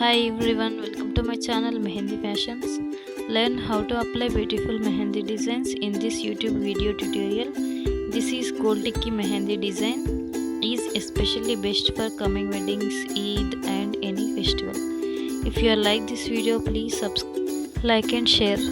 Hi everyone, welcome to my channel Mehendi Fashions. Learn how to apply beautiful mehendi designs in this YouTube video tutorial. This is gold tikki mehendi design. Is especially best for coming weddings, Eid and any festival. If you like this video, please subscribe, like and share.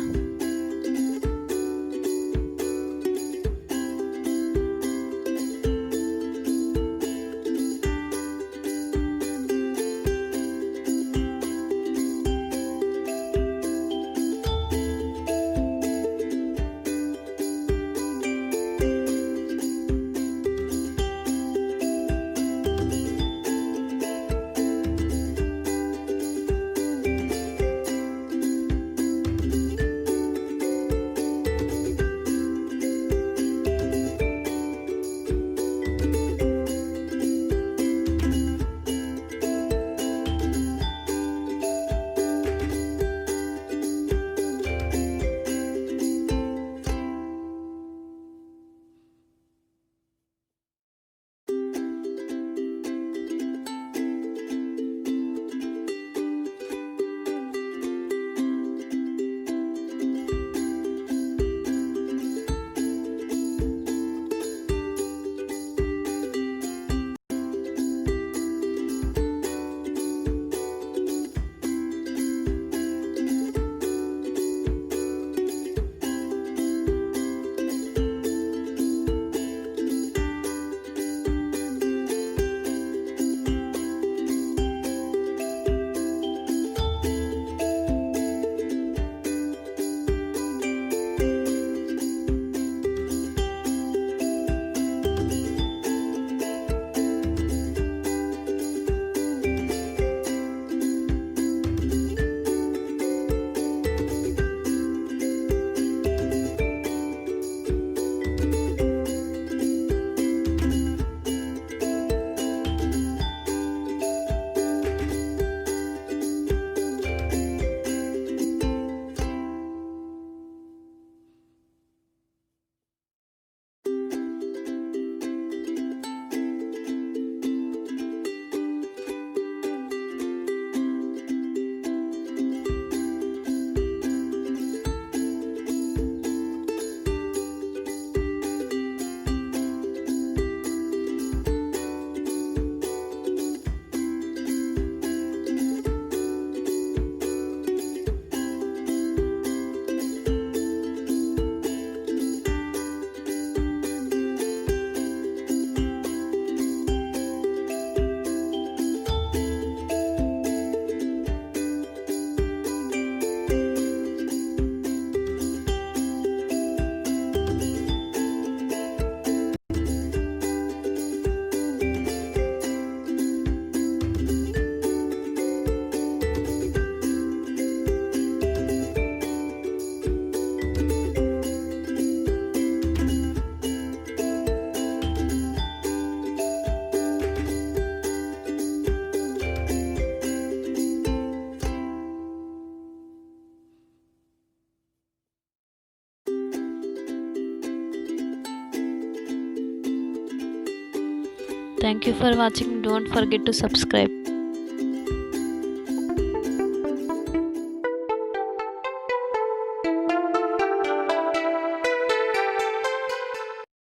Thank you for watching. Don't forget to subscribe.